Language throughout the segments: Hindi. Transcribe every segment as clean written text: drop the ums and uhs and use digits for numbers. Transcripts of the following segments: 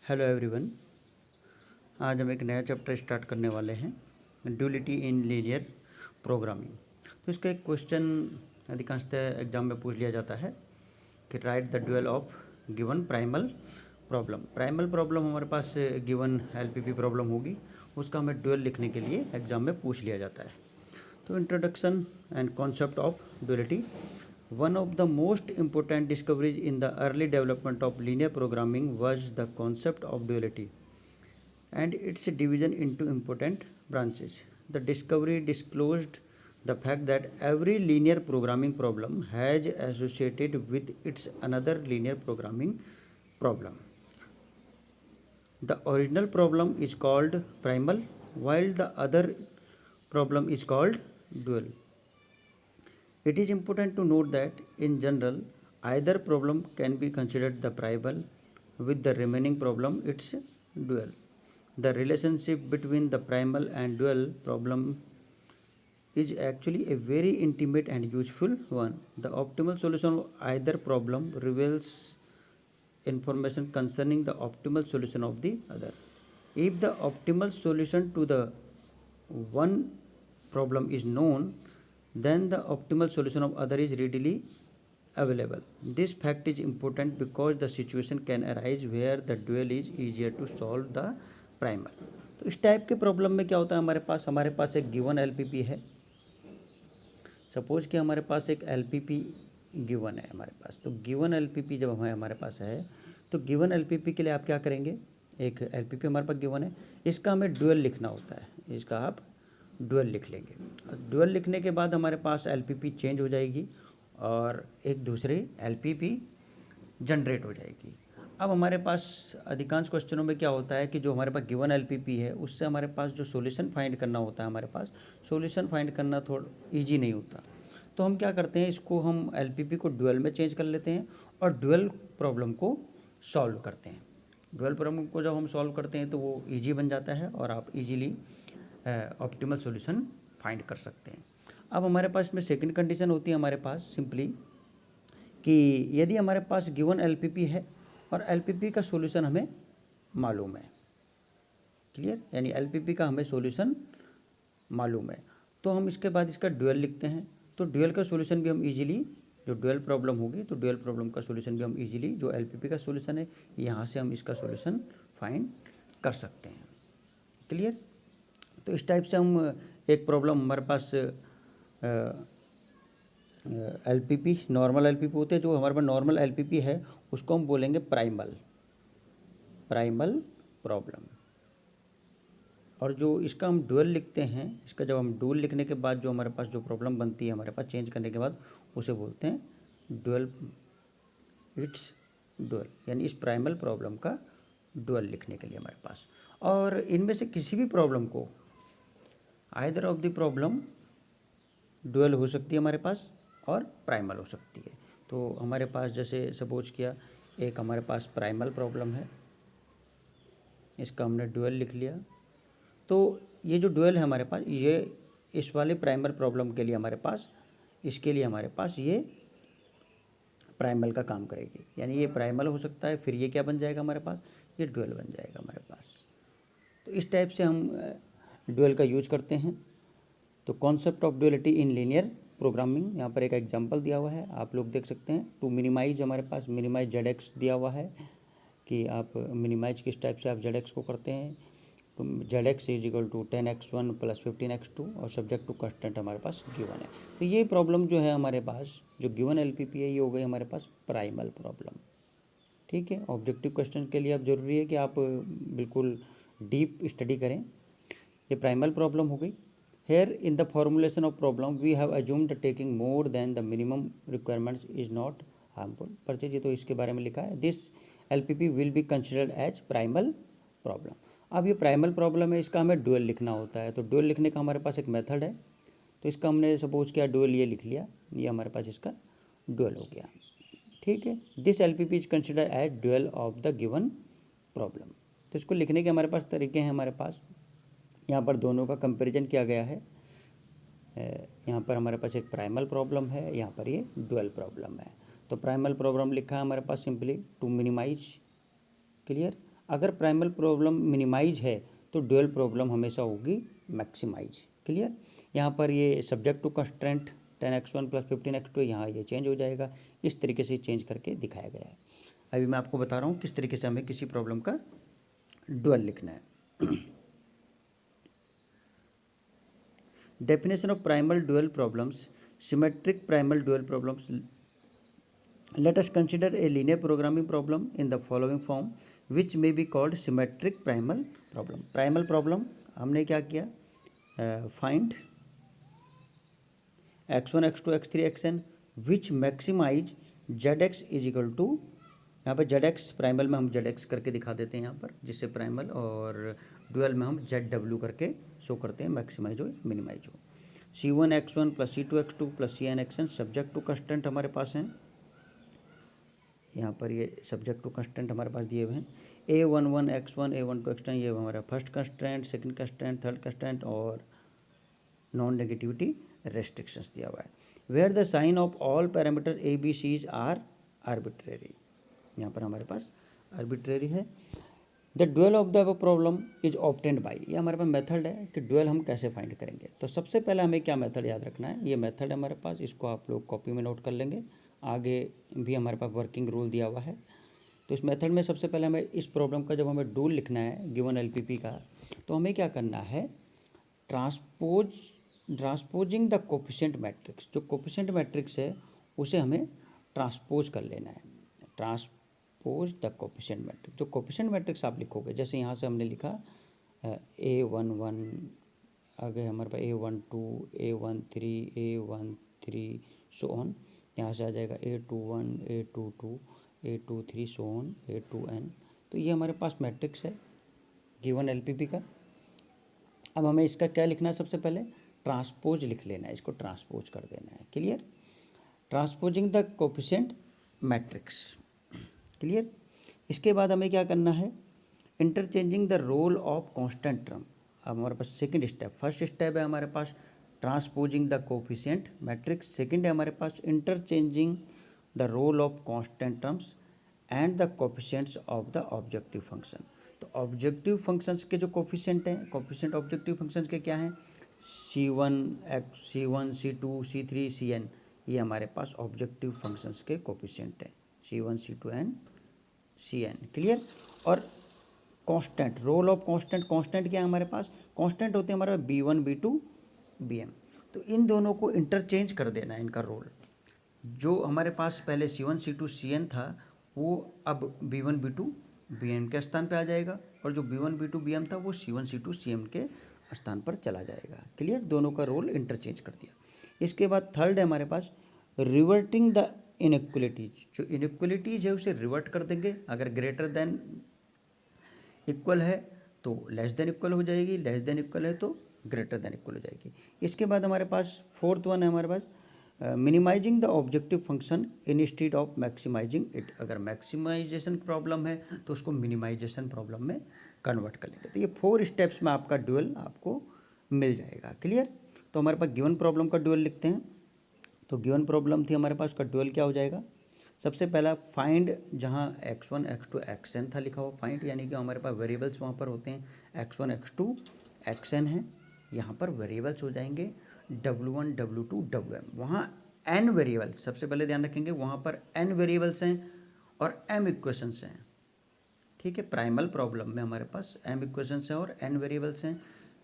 Hello everyone. आज हम एक नया चैप्टर स्टार्ट करने वाले हैं, ड्यूलिटी इन लीनियर प्रोग्रामिंग। तो इसका एक क्वेश्चन अधिकांशतः एग्जाम में पूछ लिया जाता है कि right the dual of given primal problem. Primal problem हमारे पास गिवन एलपीपी प्रॉब्लम होगी, उसका हमें ड्यूल लिखने के लिए एग्जाम में पूछ लिया जाता है। तो introduction and concept of duality. One of the most important discoveries in the early development of linear programming was the concept of duality and its division into important branches. The discovery disclosed the fact that every linear programming problem has associated with its another linear programming problem. The original problem is called primal, while the other problem is called dual. It is important to note that, in general, either problem can be considered the primal, with the remaining problem its dual. The relationship between the primal and dual problem is actually a very intimate and useful one. The optimal solution of either problem reveals information concerning the optimal solution of the other. If the optimal solution to the one problem is known, then the optimal solution of other is readily available. This fact is important because the situation can arise where the dual is easier to solve the primal. तो इस टाइप के प्रॉब्लम में क्या होता है, हमारे पास एक गिवन एलपीपी है। सपोज कि हमारे पास एक एलपीपी गिवन है हमारे पास। तो गिवन एलपीपी जब हमारे पास है, तो गिवन एलपीपी के लिए आप क्या करेंगे, एक एलपीपी हमारे पास गिवन है, इसका हमें ड्यूल लिखना होता है। इसका आप ड्यूल लिख लेंगे। ड्यूल लिखने के बाद हमारे पास एलपीपी चेंज हो जाएगी और एक दूसरी एलपीपी जनरेट हो जाएगी। अब हमारे पास अधिकांश क्वेश्चनों में क्या होता है कि जो हमारे पास गिवन एलपीपी है, उससे हमारे पास जो सॉल्यूशन फाइंड करना होता है, हमारे पास सॉल्यूशन फाइंड करना थोड़ा ईजी नहीं होता। तो हम क्या करते हैं, इसको हम एलपीपी को ड्यूल में चेंज कर लेते हैं और ड्यूल प्रॉब्लम को सॉल्व करते हैं। ड्यूल प्रॉब्लम को जब हम सॉल्व करते हैं तो वो ईजी बन जाता है और आप इजीली ऑप्टिमल सॉल्यूशन फाइंड कर सकते हैं। अब हमारे पास इसमें सेकंड कंडीशन होती है हमारे पास सिंपली कि यदि हमारे पास गिवन एलपीपी है और एलपीपी का सॉल्यूशन हमें मालूम है, क्लियर, यानी एलपीपी का हमें सॉल्यूशन मालूम है, तो हम इसके बाद इसका ड्यूल लिखते हैं। तो ड्यूल का सॉल्यूशन भी हम इजीली, जो ड्यूल प्रॉब्लम होगी तो ड्यूल प्रॉब्लम का सॉल्यूशन भी हम इजीली, जो एलपीपी का सॉल्यूशन है यहाँ से हम इसका सॉल्यूशन फाइंड कर सकते हैं, क्लियर। तो इस टाइप से हम एक प्रॉब्लम हमारे पास एलपीपी, नॉर्मल एलपीपी होते हैं, जो हमारे पास नॉर्मल एलपीपी है उसको हम बोलेंगे प्राइमल प्रॉब्लम। और जो इसका हम ड्यूल लिखते हैं, इसका जब हम ड्यूल लिखने के बाद जो हमारे पास जो प्रॉब्लम बनती है हमारे पास चेंज करने के बाद, उसे बोलते हैं ड्यूल, इट्स ड्यूल, यानी इस प्राइमल प्रॉब्लम का ड्यूल लिखने के लिए हमारे पास। और इनमें से किसी भी प्रॉब्लम को, either of the problem dual हो सकती है हमारे पास और प्राइमल हो सकती है। तो हमारे पास जैसे सपोज किया, एक हमारे पास प्राइमल प्रॉब्लम है, इसका हमने ड्यूल लिख लिया। तो ये जो ड्यूल है हमारे पास, ये इस वाले प्राइमल प्रॉब्लम के लिए हमारे पास, इसके लिए हमारे पास ये प्राइमल का काम करेगी, यानी ये प्राइमल हो सकता है, फिर ये क्या बन जाएगा हमारे पास, ये ड्यूल बन जाएगा हमारे पास। तो इस टाइप से हम ड्यूल का यूज करते हैं। तो concept of duality in linear programming, यहाँ पर एक एग्जांपल दिया हुआ है, आप लोग देख सकते हैं। टू मिनिमाइज, हमारे पास मिनिमाइज जेड एक्स दिया हुआ है कि आप मिनिमाइज किस टाइप से आप जेड एक्स को करते हैं। तो Z X is equal to 10x1 + 15x2 और सब्जेक्ट टू कंस्टेंट हमारे पास गिवन है। तो ये प्रॉब्लम जो है हमारे पास, जो गिवन एलपीपी है, ये हो गई हमारे पास प्राइमल प्रॉब्लम, ठीक है। ऑब्जेक्टिव क्वेश्चन के लिए अब ज़रूरी है कि आप बिल्कुल डीप स्टडी करें। ये प्राइमल प्रॉब्लम हो गई। Here in the formulation of problem we have assumed that taking more than the minimum requirements is not harmful. Purchase, ये तो इसके बारे में लिखा है, this LPP will be considered as primal problem। अब ये प्राइमल प्रॉब्लम है, इसका हमें ड्यूल लिखना होता है। तो ड्यूल लिखने का हमारे पास एक मेथड है। तो इसका हमने सपोज किया ड्यूल ये लिख लिया, ये हमारे पास इसका ड्यूल हो गया, ठीक है। This LPP is consider as dual of the given problem. तो इसको लिखने के हमारे पास तरीके हैं। हमारे पास यहाँ पर दोनों का कंपैरिजन किया गया है। यहाँ पर हमारे पास एक प्राइमल प्रॉब्लम है, यहाँ पर ये ड्यूल प्रॉब्लम है। तो प्राइमल प्रॉब्लम लिखा है हमारे पास सिंपली टू मिनिमाइज, क्लियर। अगर प्राइमल प्रॉब्लम मिनिमाइज है तो ड्यूअल प्रॉब्लम हमेशा होगी मैक्सिमाइज। क्लियर। यहाँ पर ये subject to constraint 10x1 + 15x2 यहाँ ये चेंज हो जाएगा, इस तरीके से चेंज करके दिखाया गया है। अभी मैं आपको बता रहा हूँ किस तरीके से हमें किसी प्रॉब्लम का ड्यूअल लिखना है। Definition of primal dual problems, symmetric primal dual problems. Let us consider a linear programming problem in the following form which may be called symmetric primal problem. Primal problem हमने क्या किया, find x1 x2 x3 xn which maximize zx is equal to, यहाँ पर zx प्राइमल में हम zx करके दिखा देते हैं यहाँ पर, जिससे प्राइमल, और ड्यूअल में हम zw करके शो करते हैं, मैक्सिमाइज हो मिनिमाइज हो। c1 x1 + c2 x2 + cn xn subject to constant हमारे पास हैं, यहाँ पर ये सब्जेक्ट टू कंस्टेंट हमारे पास दिए हुए हैं। a11 x1 a12 x2 ये हमारा first constant, second constant, third constant और नॉन नेगेटिविटी रेस्ट्रिक्शंस दिया हुआ है। Where the sign of all parameter A B Cs are arbitrary, यहाँ पर हमारे पास आर्बिट्रेरी है। The dual of the problem is obtained by, ये हमारे पास मेथड है कि ड्यूअल हम कैसे फाइंड करेंगे। तो सबसे पहले हमें क्या मेथड याद रखना है, ये मेथड है हमारे पास, इसको आप लोग कॉपी में नोट कर लेंगे, आगे भी हमारे पास वर्किंग रूल दिया हुआ है। तो इस मेथड में सबसे पहले हमें इस प्रॉब्लम का जब हमें ड्यूअल लिखना है गिवन एलपीपी का, तो हमें क्या करना है, ट्रांसपोजिंग द कोफिशिएंट मैट्रिक्स, जो कोफिशिएंट मैट्रिक्स है उसे हमें ट्रांसपोज कर लेना है। ट्रांसपोज द कोफिशिएंट मैट्रिक्स, जो कोफिशिएंट मैट्रिक्स आप लिखोगे, जैसे यहाँ से हमने लिखा a11, आगे हमारे पास a12 a13 a13 so on, यहाँ से आ जाएगा a21 a22 a23 so on a2n। तो ये हमारे पास मैट्रिक्स है गिवन एलपीपी का। अब हमें इसका क्या लिखना है, सबसे पहले ट्रांसपोज लिख लेना है, इसको ट्रांसपोज कर देना है। Clear. Transposing the coefficient matrix. Clear. इसके बाद हमें क्या करना है, interchanging the role of constant term. अब हमारे पास सेकंड स्टेप, फर्स्ट स्टेप है हमारे पास transposing the coefficient matrix, second है हमारे पास interchanging the role of constant terms and the coefficients of the objective function. तो ऑब्जेक्टिव फंक्शंस के जो कोफिशिएंट हैं, कोफिशिएंट ऑब्जेक्टिव फंक्शंस के क्या हैं, c1 c2 c3 cn, ये हमारे पास ऑब्जेक्टिव फंक्शंस के कोफिशिएंट हैं, c1 c2 and cn। Clear. और constant, role of constant, constant क्या है हमारे पास, कांस्टेंट होते हैं हमारे b1 b2 bm। तो इन दोनों को इंटरचेंज कर देना है, इनका रोल। जो हमारे पास पहले c1 c2 cn था वो अब b1 b2 bm के स्थान पे आ जाएगा, और जो b1 b2 bm था वो c1 c2 cm के स्थान पर चला जाएगा। क्लियर। दोनों का रोल इंटरचेंज कर दिया। इसके बाद थर्ड है हमारे पास रिवर्टिंग द इनइक्वलिटीज, जो इनइक्वलिटीज है उसे रिवर्ट कर देंगे। अगर ग्रेटर देन इक्वल है तो लेस देन इक्वल हो जाएगी, लेस देन इक्वल है तो ग्रेटर देन इक्वल हो जाएगी। इसके बाद हमारे पास फोर्थ वन है हमारे पास minimizing the objective function instead of maximizing it. अगर मैक्सिमाइजेशन प्रॉब्लम है तो उसको मिनिमाइजेशन प्रॉब्लम में कन्वर्ट कर लेंगे। तो ये 4 स्टेप्स में आपका ड्यूअल आपको मिल जाएगा। क्लियर। तो हमारे पास गिवन प्रॉब्लम का ड्यूअल लिखते हैं। तो गिवन प्रॉब्लम थी हमारे पास, उसका ड्यूअल क्या हो जाएगा, सबसे पहला फाइंड, जहाँ x1 x2 xn था लिखा हुआ, फाइंड यानी कि हमारे पास वेरिएबल्स वहाँ पर होते हैं x1 x2 xn है, यहाँ पर वेरिएबल्स हो जाएंगे w1 w2 wm। वहाँ n वेरिएबल्स, सबसे पहले ध्यान रखेंगे वहाँ पर n वेरिएबल्स हैं और m इक्वेशंस हैं। ठीक है। प्राइमल प्रॉब्लम में हमारे पास m इक्वेशंस हैं और n वेरिएबल्स हैं।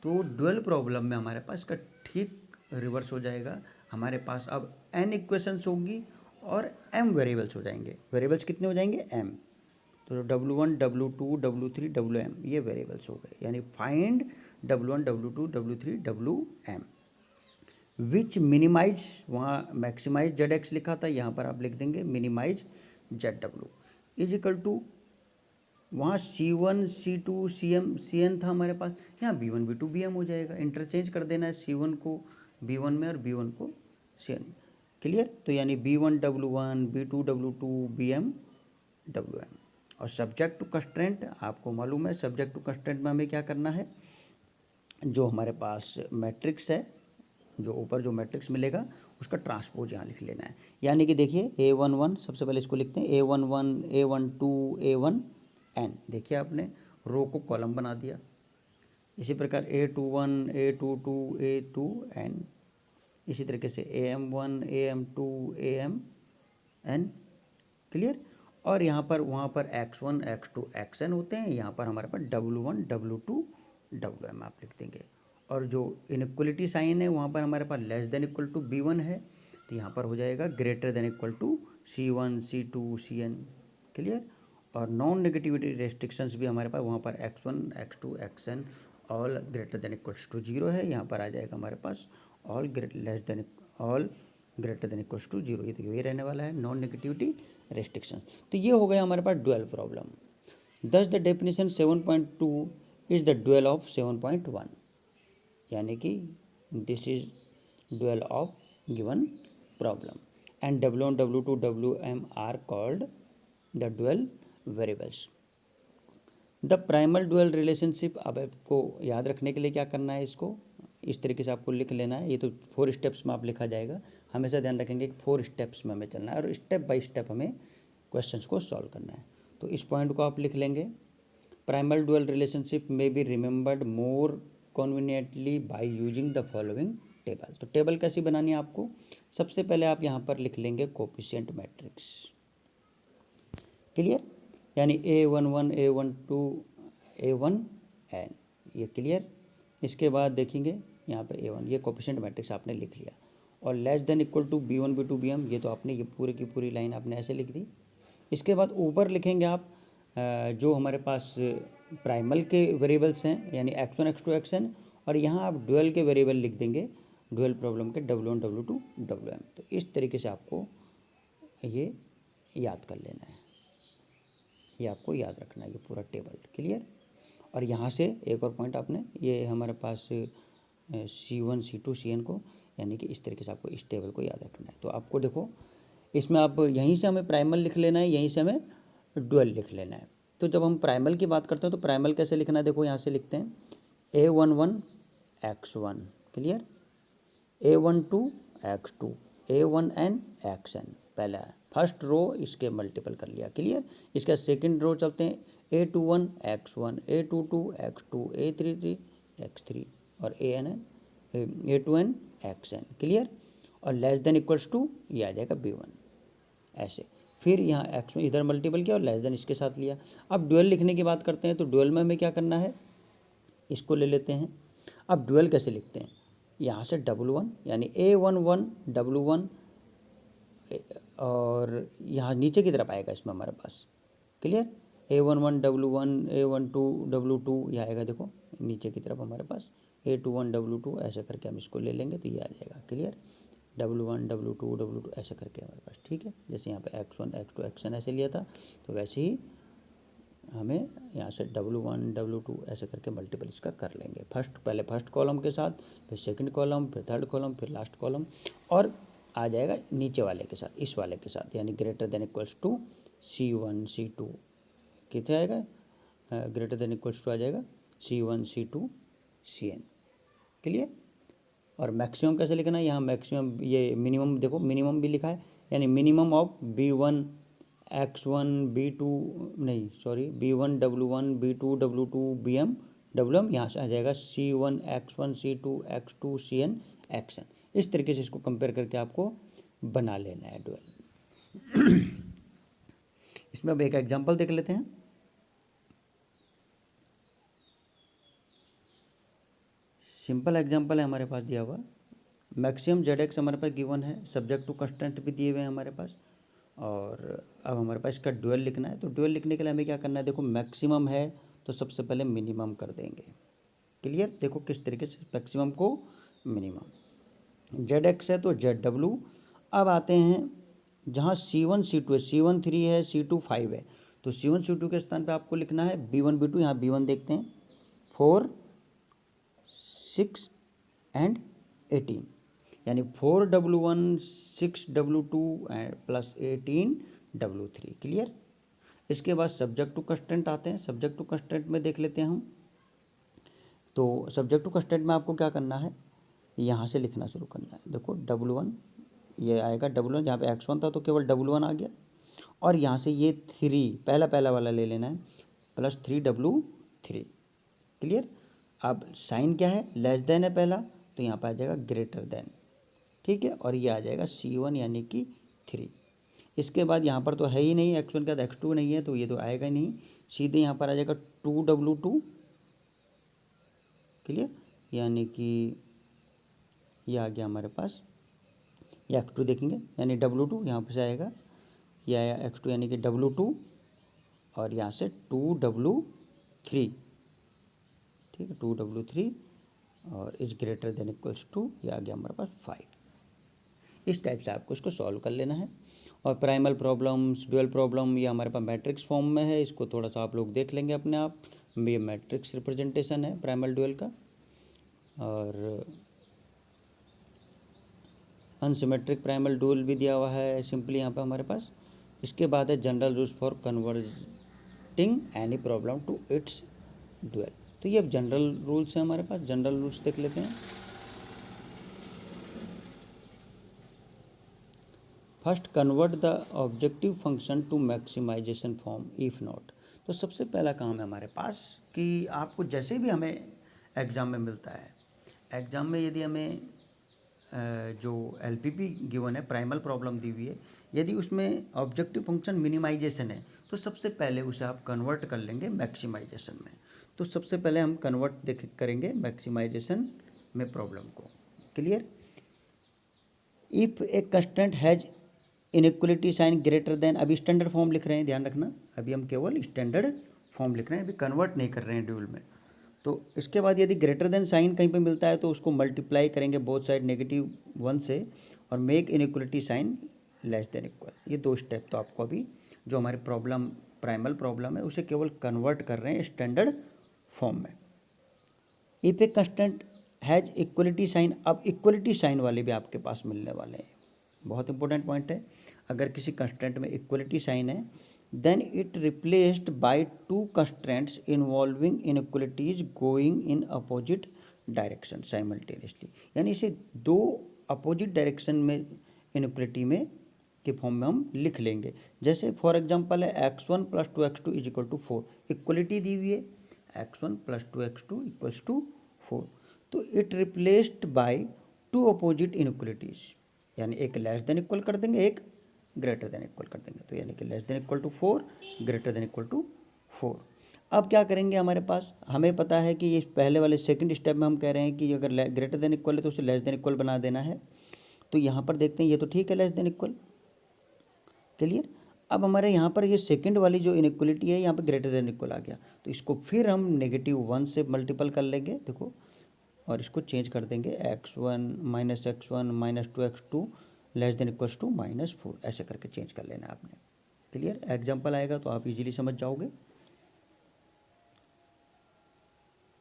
तो ड्यूअल प्रॉब्लम में हमारे पास इसका ठीक रिवर्स हो जाएगा, हमारे पास अब n इक्वेशंस होंगी और m वेरिएबल्स हो जाएंगे। वेरिएबल्स कितने हो जाएंगे, m। तो w1 w2 w3 wm ये वेरिएबल्स हो गए, यानी find w1 w2 w3 wm which minimize, वहाँ मैक्सिमाइज zx लिखा था, यहाँ पर आप लिख देंगे minimize zw is equal to, वहाँ c1 c2 cn था हमारे पास, यहाँ b1 b2 bm हो जाएगा। इंटरचेंज कर देना है c1 को b1 में और b1 को cn। क्लियर। तो यानी b1 w1 b2 w2 bm wm। और सब्जेक्ट टू कंस्ट्रेंट आपको मालूम है, सब्जेक्ट टू कंस्ट्रेंट में हमें क्या करना है, जो हमारे पास मैट्रिक्स है, जो ऊपर जो मैट्रिक्स मिलेगा उसका ट्रांसपोज यहाँ लिख लेना है। यानी कि देखिए a11, सबसे पहले इसको लिखते हैं a11 a12 a1n। देखिए आपने रो को कॉलम बना दिया। इसी प्रकार A21 A22 A2n, इसी तरीके से AM1 AM2 AMn, क्लियर। और यहाँ पर वहाँ पर X1 X2 Xn होते हैं, यहाँ पर हमारे पास W1 W2 Wm आप लिख देंगे। और जो इनइक्वलिटी साइन है वहाँ पर हमारे पास less than equal to B1 है, तो यहाँ पर हो जाएगा greater than equal to C1 C2 Cn, clear. और नॉन नेगेटिविटी रेस्ट्रिक्शंस भी हमारे पास वहाँ पर X1 X2 Xn all greater than equals to 0 है, यहाँ पर आ जाएगा हमारे पास all greater than equals to 0। ये तो यही रहने वाला है नॉन नेगेटिविटी रेस्ट्रिक्शन। तो ये हो गया हमारे पास dual problem. Thus the definition 7.2 is the dual of 7.1, यानी कि this is dual of given problem and W1 W2 Wm are called the dual variables. The primal dual relationship, अब आपको याद रखने के लिए क्या करना है, इसको इस तरीके से आपको लिख लेना है। ये तो 4 स्टेप्स में आप लिखा जाएगा, हमेशा ध्यान रखेंगे कि 4 स्टेप्स में हमें चलना है और स्टेप बाय स्टेप हमें क्वेश्चंस को सॉल्व करना है। तो इस पॉइंट को आप लिख लेंगे। प्राइमल ड्यूअल रिलेशनशिप में be remembered more conveniently by using the following table. तो टेबल कैसी बनानी है आपको, सबसे पहले आप यहाँ पर लिख लेंगे कोफिशिएंट मैट्रिक्स, क्लियर, यानी A11 A12 A1n, ये क्लियर। इसके बाद देखेंगे यहाँ पे A1, ये कोफिशिएंट मैट्रिक्स आपने लिख लिया। और less than equal to B1 B2 Bm, ये तो आपने ये पूरी की पूरी लाइन आपने ऐसे लिख दी। इसके बाद ऊपर लिखेंगे आप जो हमारे पास प्राइमल के वेरिएबल्स हैं, यानी X1 X2 Xn, और यहाँ आप ड्यूअल के वेरिएबल लिख देंगे, ड्यूअल प्रॉब्लम के W1 W2 Wm। तो इस तरीके से आपको ये याद कर लेना है, ये आपको याद रखना है, ये पूरा टेबल, क्लियर। और यहाँ से एक और पॉइंट आपने, ये हमारे पास C1 C2 Cn को, यानी कि इस तरीके से आपको इस टेबल को याद रखना है। तो आपको देखो इसमें आप यहीं से हमें प्राइमल लिख लेना है, यहीं से हमें ड्यूअल लिख लेना है। तो जब हम प्राइमल की बात करते हैं तो प्राइमल कैसे लिखना है, देखो यहाँ से लिखते हैं A11 X1, clear, A12 X2 A1n Xn, पहला फर्स्ट रो इसके मल्टीपल कर लिया, क्लियर। इसका सेकंड रो चलते हैं A21 X1 A22 X2 A33 X3 और A2n Xn, क्लियर। और लेस देन इक्वल्स टू ये आ जाएगा B1, ऐसे। फिर यहाँ X में इधर मल्टीपल किया और लेस देन इसके साथ लिया। अब ड्यूअल लिखने की बात करते हैं, तो ड्यूअल में हमें क्या करना है, इसको ले लेते हैं। अब ड्यूअल कैसे लिखते हैं, यहाँ से W1 यानी A11 W1, और यहाँ नीचे की तरफ आएगा इसमें हमारे पास, clear, A11 W1 A12 W2, यह आएगा देखो नीचे की तरफ हमारे पास A21 W2, ऐसे करके हम इसको ले लेंगे तो ये आ जाएगा, क्लियर, W1 W2 W2 ऐसे करके हमारे पास, ठीक है। जैसे यहाँ पे X1 X2 Xn ऐसे लिया था, तो वैसे ही हमें यहाँ से W1 W2 ऐसे करके मल्टीपल इसका कर लेंगे। पहले फर्स्ट कॉलम के साथ, फिर सेकंड कॉलम, फिर थर्ड कॉलम, फिर लास्ट कॉलम, और आ जाएगा नीचे वाले के साथ, इस वाले के साथ, यानी greater than equals to C1 C2, कितने आएगा, ग्रेटर देन इक्वल्स टू आ जाएगा C1 C2 Cn, क्लियर। और मैक्सिमम कैसे लिखना है, यहाँ मैक्सिमम, ये मिनिमम देखो मिनिमम भी लिखा है, यानी minimum of B1 X1 B2 नहीं sorry B1 W1 B2 W2 Bm Wm, यहाँ से आ जाएगा C1 X1 C2 X2 Cn Xn। इस तरीके से इसको कंपेयर करके आपको बना लेना है ड्यूअल। इसमें अब एक एग्जांपल देख लेते हैं। सिंपल एग्जांपल है हमारे पास दिया हुआ, मैक्सिमम ZX हमारे पास गिवन है, सब्जेक्ट टू कंस्टेंट भी दिए हुए हैं हमारे पास। और अब हमारे पास इसका ड्यूअल लिखना है, तो ड्यूअल लिखने के लिए हमें क्या करना है, देखो मैक्सिमम है तो सबसे पहले मिनिमम कर देंगे, क्लियर। देखो किस तरीके से मैक्सिमम को मिनिमम, ZX है तो ZW। अब आते हैं जहाँ C1 C2 है, C1 3 है, C2 5 है, तो C1 C2 के स्थान पे आपको लिखना है B1 B2, यहाँ B1 देखते हैं 4 6 एंड 18, यानी 4 W1 6 W2 plus 18 W3, clear. इसके बाद सब्जेक्ट टू कंस्टेंट आते हैं, सब्जेक्ट टू कंस्टेंट में देख लेते हैं हम। तो सब्जेक्ट टू कंस्टेंट में आपको क्या करना है, यहाँ से लिखना शुरू करना है। देखो W1 ये आएगा, W1 जहाँ पे X1 था तो केवल W1 आ गया, और यहाँ से ये 3 पहला वाला ले लेना है, प्लस 3 W3, 3। क्लियर। अब साइन क्या है, लेस देन है पहला, तो यहाँ पर आ जाएगा ग्रेटर देन, ठीक है, और ये आ जाएगा C1 यानी कि 3। इसके बाद यहाँ पर तो है ही नहीं, x1 का तो x2 नहीं है, तो ये तो आएगा ही नहीं, सीधे यहाँ पर आ जाएगा 2W2। क्लियर, यानी कि ये आ गया हमारे पास, ये x2 देखेंगे यानी W2 यहाँ पर से आएगा, ये आया x2 यानी कि W2, और यहाँ से 2W3, ठीक है, 2W3, और is greater than equals to, ये आ गया हमारे पास 5। इस टाइप से आपको इसको सॉल्व कर लेना है। और प्राइमल प्रॉब्लम्स, ड्यूअल प्रॉब्लम, ये हमारे पास मैट्रिक्स फॉर्म में है, इसको थोड़ा सा आप लोग देख लेंगे अपने आप, ये मैट्रिक्स रिप्रेजेंटेशन है प्राइमल ड्यूअल का। और अनसिमेट्रिक प्राइमल ड्यूअल भी दिया हुआ है सिंपली यहाँ पे हमारे पास। इसके बाद है general rules for converting any problem to its dual. तो ये अब जनरल रूल्स हैं हमारे पास, जनरल रूल्स देख लेते हैं। First, convert the objective function to maximization form if not. तो सबसे पहला काम है हमारे पास कि आपको जैसे भी हमें एग्ज़ाम में मिलता है, एग्ज़ाम में यदि हमें जो LPP गिवन है, प्राइमल प्रॉब्लम दी हुई है, यदि उसमें ऑब्जेक्टिव फंक्शन मिनिमाइजेशन है, तो सबसे पहले उसे आप कन्वर्ट कर लेंगे मैक्सिमाइजेशन में। तो सबसे पहले हम कन्वर्ट करेंगे मैक्सिमाइजेशन में प्रॉब्लम को। Clear. If a constant has inequality sign greater than, अभी स्टैंडर्ड फॉर्म लिख रहे हैं, ध्यान रखना, अभी हम केवल स्टैंडर्ड फॉर्म लिख रहे हैं, अभी कन्वर्ट नहीं कर रहे हैं ड्यूल में। तो इसके बाद यदि ग्रेटर देन साइन कहीं पे मिलता है तो उसको मल्टीप्लाई करेंगे बोथ साइड -1 से, और make inequality sign less than equal. ये 2 स्टेप तो आपको अभी जो हमारी प्रॉब्लम प्राइमल प्रॉब्लम है उसे केवल कन्वर्ट कर रहे हैं स्टैंडर्ड फॉर्म में। If a constant has equality sign, अब इक्वलिटी साइन वाले भी आपके पास मिलने वाले हैं, बहुत इंपॉर्टेंट पॉइंट है। अगर किसी कंस्टेंट में इक्वलिटी साइन है, then it replaced by 2 constraints involving inequalities going in opposite direction simultaneously, यानी इसे 2 अपोजिट डायरेक्शन में इनइक्वलिटी में के फॉर्म में हम लिख लेंगे। जैसे फॉर एग्जांपल है x1 + 2x2 = 4, इक्वलिटी दी हुई है x1 + 2x2 = 4, तो it replaced by 2 opposite inequalities, यानी एक लेस देन इक्वल कर देंगे, एक ग्रेटर देन इक्वल कर देंगे, तो यानी कि less than equal to 4, greater than equal to 4। अब क्या करेंगे, हमारे पास हमें पता है कि ये पहले वाले सेकंड स्टेप में हम कह रहे हैं कि अगर ग्रेटर देन इक्वल है तो उसे लेस देन इक्वल बना देना है। तो यहाँ पर देखते हैं, ये तो ठीक है लेस देन इक्वल। क्लियर। अब हमारे यहाँ पर ये सेकंड वाली जो इनइक्वलिटी है, यहाँ पर ग्रेटर देन इक्वल आ गया, तो इसको फिर हम -1 से मल्टीपल कर लेंगे, देखो, और इसको चेंज कर देंगे x1 -x1 -2x2 less than equals to -4, ऐसे करके चेंज कर लेना आपने। क्लियर। एग्जाम्पल आएगा तो आप इजीली समझ जाओगे।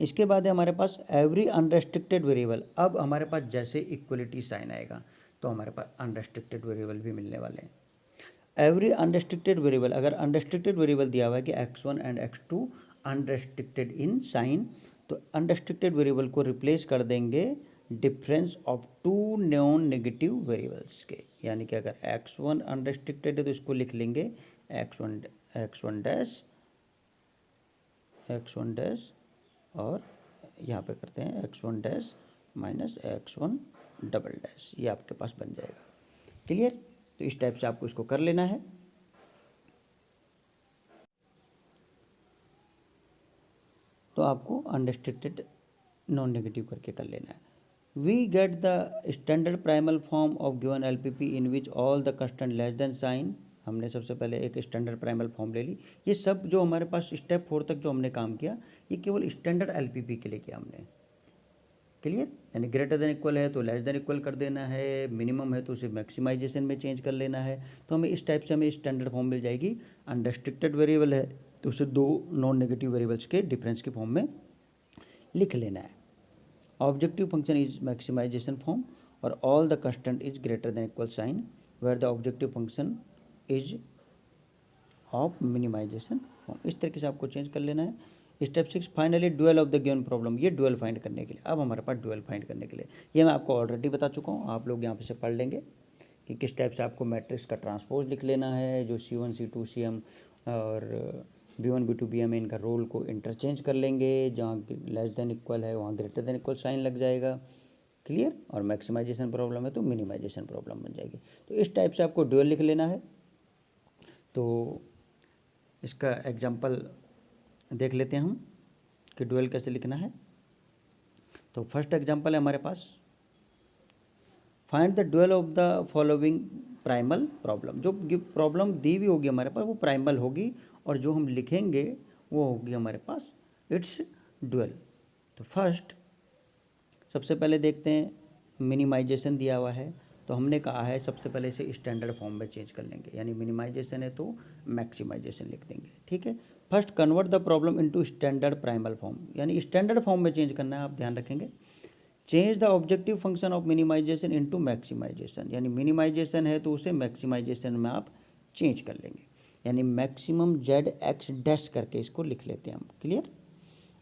इसके बाद है हमारे पास एवरी अनरेस्ट्रिक्टेड वेरिएबल। अब हमारे पास जैसे इक्वलिटी साइन आएगा तो हमारे पास अनरेस्ट्रिक्टेड वेरिएबल भी मिलने वाले हैं। एवरी अनरेस्ट्रिक्टेड वेरिएबल, अगर अनरेस्ट्रिक्टेड वेरिएबल दिया हुआ है कि x1 and x2 unrestricted in sign, तो अनरेस्ट्रिक्टेड वेरिएबल को रिप्लेस कर देंगे difference of 2 non negative variables के, यानी कि अगर x1 अनरेस्ट्रिक्टेड है तो इसको लिख लेंगे x1 डैश, और यहाँ पे करते हैं x1 dash -x1 double dash, ये आपके पास बन जाएगा। क्लियर। तो इस टाइप से आपको इसको कर लेना है। तो आपको अनरिस्ट्रिक्टेड नॉन नेगेटिव करके कर लेना है। We get the standard primal form of given LPP in which all the constant less than sign. हमने सबसे पहले एक स्टैंडर्ड प्राइमल फॉर्म ले ली। ये सब जो हमारे पास स्टेप 4 तक जो हमने काम किया, ये केवल स्टैंडर्ड LPP के लिए किया हमने। क्लियर। यानी ग्रेटर देन इक्वल है तो लेस देन इक्वल कर देना है, मिनिमम है तो उसे मैक्सिमाइजेशन में चेंज कर लेना है। तो हमें इस टाइप से हमें स्टैंडर्ड फॉर्म मिल जाएगी। अनरेस्ट्रिक्टेड वेरिएबल है तो उसे 2 नॉन नेगेटिव वेरिएबल्स के डिफरेंस के फॉर्म में लिख लेना है। Objective function is maximization form, और all the constant is greater than equal sign where the objective function is of minimization form. इस तरीके से आपको चेंज कर लेना है। Step 6, finally dual of the given problem. ये ड्यूअल फाइंड करने के लिए, अब हमारे पास ड्यूअल फाइंड करने के लिए, ये मैं आपको ऑलरेडी बता चुका हूँ, आप लोग यहाँ पे से पढ़ लेंगे कि किस टाइप से आपको मैट्रिक्स का ट्रांसपोज लिख लेना है, जो C1 C2 Cm और B1 B2 BA में इनका रोल को इंटरचेंज कर लेंगे, जहाँ लेस देन इक्वल है वहाँ ग्रेटर देन इक्वल साइन लग जाएगा। क्लियर। और मैक्सिमाइजेशन प्रॉब्लम है तो मिनिमाइजेशन प्रॉब्लम बन जाएगी। तो इस टाइप से आपको ड्यूअल लिख लेना है। तो इसका एग्जांपल देख लेते हैं हम कि ड्यूअल कैसे लिखना है। तो फर्स्ट एग्जांपल है हमारे पास, find the dual of the following primal problem. जो प्रॉब्लम दी हुई होगी हमारे पास वो प्राइमल होगी, और जो हम लिखेंगे वो होगी हमारे पास इट्स ड्यूअल। तो फर्स्ट सबसे पहले देखते हैं, मिनिमाइजेशन दिया हुआ है तो हमने कहा है सबसे पहले इसे स्टैंडर्ड फॉर्म में चेंज कर लेंगे, यानी मिनिमाइजेशन है तो मैक्सिमाइजेशन लिख देंगे। ठीक है। First convert the problem into standard primal form, यानी स्टैंडर्ड फॉर्म में चेंज करना है, आप ध्यान रखेंगे। Change the objective function of minimization into maximization, यानी मिनिमाइजेशन है तो उसे मैक्सिमाइजेशन में आप चेंज कर लेंगे, यानी मैक्सिमम जेड एक्स डैश करके इसको लिख लेते हैं हम। क्लियर।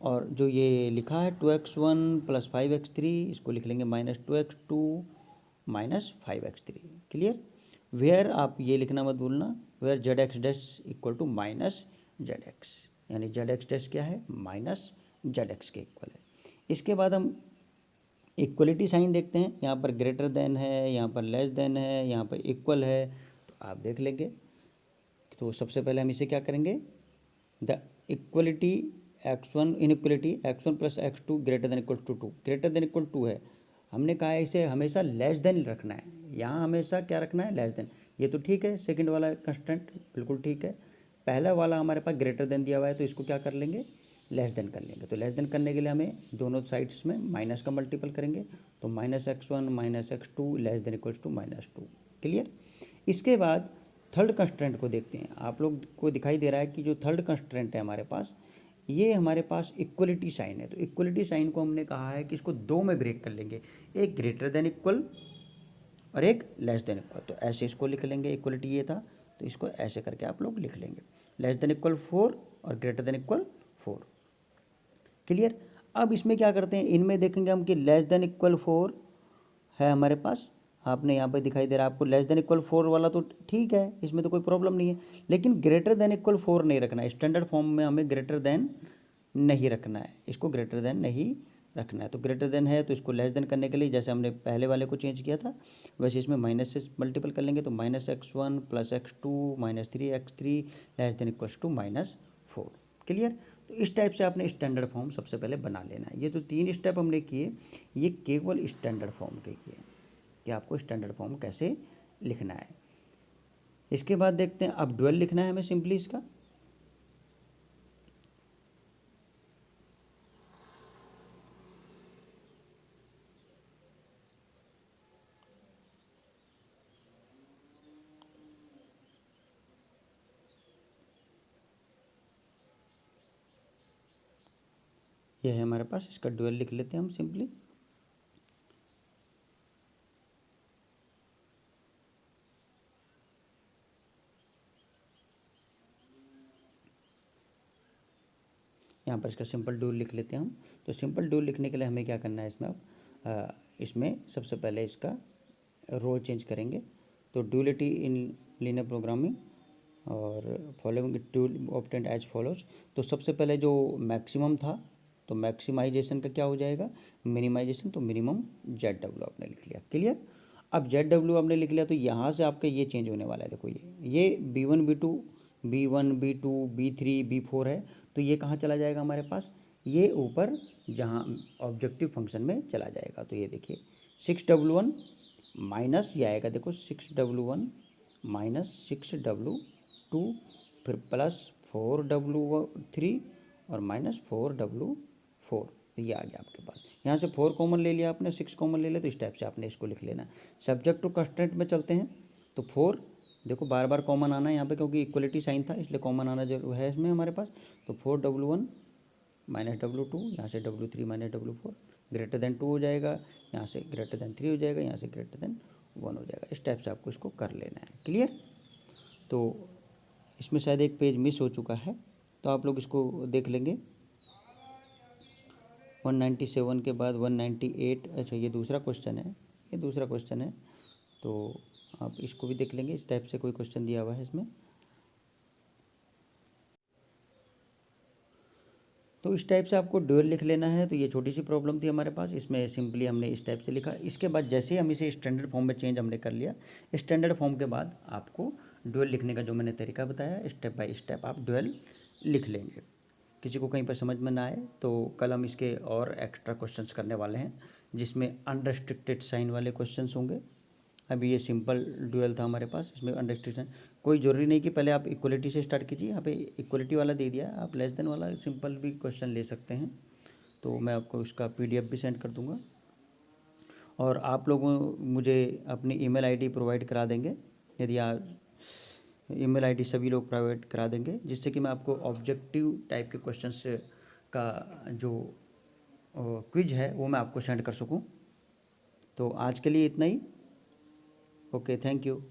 और जो ये लिखा है 2x1 + 5x3, इसको लिख लेंगे -2x2 - 5x3। क्लियर। वेयर आप ये लिखना मत भूलना, where Z X dash equal to -ZX, यानी जेड एक्स डैश क्या है, -ZX के इक्वल है। इसके बाद हम इक्वलिटी साइन देखते हैं, यहाँ पर ग्रेटर देन है, यहाँ पर लेस देन है, यहाँ पर इक्वल है। तो आप देख लेंगे। तो सबसे पहले हम इसे क्या करेंगे, the equality x1 inequality x1 + x2 greater than equal to 2, greater than equal 2 है, हमने कहा है इसे हमेशा लेस देन रखना है, यहाँ हमेशा क्या रखना है, लेस देन। ये तो ठीक है, सेकंड वाला कंस्टेंट बिल्कुल ठीक है। पहला वाला हमारे पास ग्रेटर देन दिया हुआ है तो इसको क्या कर लेंगे, लेस देन कर लेंगे। तो लेस देन करने के लिए हमें दोनों साइड्स में माइनस का मल्टीपल करेंगे, तो -x1 - x2 less than equals to -2। Clear. इसके बाद थर्ड कंस्ट्रेंट को देखते हैं। आप लोग को दिखाई दे रहा है कि जो थर्ड कंस्ट्रेंट है हमारे पास, ये हमारे पास इक्वलिटी साइन है। तो इक्वलिटी साइन को हमने कहा है कि इसको दो में ब्रेक कर लेंगे, एक ग्रेटर देन इक्वल और एक लेस देन इक्वल। तो ऐसे इसको लिख लेंगे, इक्वलिटी ये था तो इसको ऐसे करके आप लोग लिख लेंगे, लेस देन इक्वल 4 और ग्रेटर देन इक्वल 4। क्लियर। अब इसमें क्या करते हैं, इनमें देखेंगे हम कि लेस देन इक्वल 4 है हमारे पास, आपने यहाँ पे दिखाई दे रहा है आपको लेस देन इक्वल 4 वाला, तो ठीक है, इसमें तो कोई प्रॉब्लम नहीं है। लेकिन ग्रेटर देन इक्वल 4 नहीं रखना है, स्टैंडर्ड फॉर्म में हमें ग्रेटर देन नहीं रखना है, इसको ग्रेटर देन नहीं रखना है। तो ग्रेटर देन है तो इसको लेस देन करने के लिए जैसे हमने पहले वाले को चेंज किया था वैसे इसमें माइनस से मल्टीपल कर लेंगे, तो -x1 + x2 - 3x3 less than equals to -4। Clear. तो इस टाइप से आपने स्टैंडर्ड फॉर्म सबसे पहले बना लेना है। ये तो 3 स्टेप हमने किए, ये केवल स्टैंडर्ड फॉर्म के किए कि आपको स्टैंडर्ड फॉर्म कैसे लिखना है। इसके बाद देखते हैं, अब ड्यूअल लिखना है हमें सिंपली इसका। ये है हमारे पास, इसका ड्यूअल लिख लेते हैं हम सिंपली। यहाँ पर इसका सिंपल ड्यूल लिख लेते हैं हम। तो सिंपल ड्यूल लिखने के लिए हमें क्या करना है, इसमें अब इसमें सबसे पहले इसका रोल चेंज करेंगे। तो ड्यूलिटी इन लीनियर प्रोग्रामिंग और following dual obtained as follows. तो सबसे पहले जो मैक्सिमम था तो मैक्सिमाइजेशन का क्या हो जाएगा, मिनिमाइजेशन, तो मिनिमम ZW आपने लिख लिया। क्लियर। अब ZW आपने लिख लिया तो यहाँ से आपका ये चेंज होने वाला है। देखो ये B1 B2 B1 B2 B3 B4 है, तो ये कहाँ चला जाएगा हमारे पास, ये ऊपर जहाँ ऑब्जेक्टिव फंक्शन में चला जाएगा। तो ये देखिए 6W1 माइनस ये आएगा, देखो 6W1 - 6W2 फिर +4W3 और -4W4, ये आ गया आपके पास। यहाँ से 4 कॉमन ले लिया आपने, 6 कॉमन ले लिया, तो इस टाइप से आपने इसको लिख लेना है। सब्जेक्ट टू कंस्ट्रेंट में चलते हैं तो 4 देखो बार बार कॉमन आना है यहाँ पे, क्योंकि इक्वलिटी साइन था इसलिए कॉमन आना जरूर है इसमें हमारे पास। तो 4W1 - W2, यहाँ से W3 - W4 ग्रेटर देन 2 हो जाएगा, यहाँ से ग्रेटर देन 3 हो जाएगा, यहाँ से ग्रेटर देन 1 हो जाएगा। इस टाइप से आपको इसको कर लेना है। क्लियर। तो इसमें शायद एक पेज मिस हो चुका है, तो आप लोग इसको देख लेंगे। 197 के बाद 198, अच्छा ये दूसरा क्वेश्चन है, ये दूसरा क्वेश्चन है, तो आप इसको भी देख लेंगे। इस टाइप से कोई क्वेश्चन दिया हुआ है इसमें। तो इस टाइप से आपको ड्यूअल लिख लेना है। तो ये छोटी सी प्रॉब्लम थी हमारे पास, इसमें सिंपली हमने इस टाइप से लिखा। इसके बाद जैसे ही हम इसे स्टैंडर्ड फॉर्म में चेंज हमने कर लिया, स्टैंडर्ड फॉर्म के बाद आपको ड्यूअल लिखने का जो मैंने तरीका बताया, स्टेप बाय स्टेप आप ड्यूअल लिख लेंगे। किसी को कहीं पर समझ में ना आए तो कल हम इसके और एक्स्ट्रा क्वेश्चंस करने वाले हैं, जिसमें अनरेस्ट्रिक्टेड साइन वाले क्वेश्चंस होंगे। अभी ये सिंपल ड्यूअल था हमारे पास, इसमें अनरेस्ट्रिक्टेड कोई ज़रूरी नहीं कि पहले आप इक्वलिटी से स्टार्ट कीजिए। यहाँ पे इक्वलिटी वाला दे दिया, आप लेस देन वाला सिंपल भी क्वेश्चन ले सकते हैं। तो मैं आपको उसका पीडीएफ भी सेंड कर दूंगा, और आप लोगों मुझे अपनी ईमेल आईडी प्रोवाइड करा देंगे। यदि आप ईमेल आईडी सभी लोग प्रोवाइड करा देंगे, जिससे कि मैं आपको ऑब्जेक्टिव टाइप के क्वेश्चंस का जो क्विज है वो मैं आपको सेंड कर सकूं। तो आज के लिए इतना ही। Okay, thank you.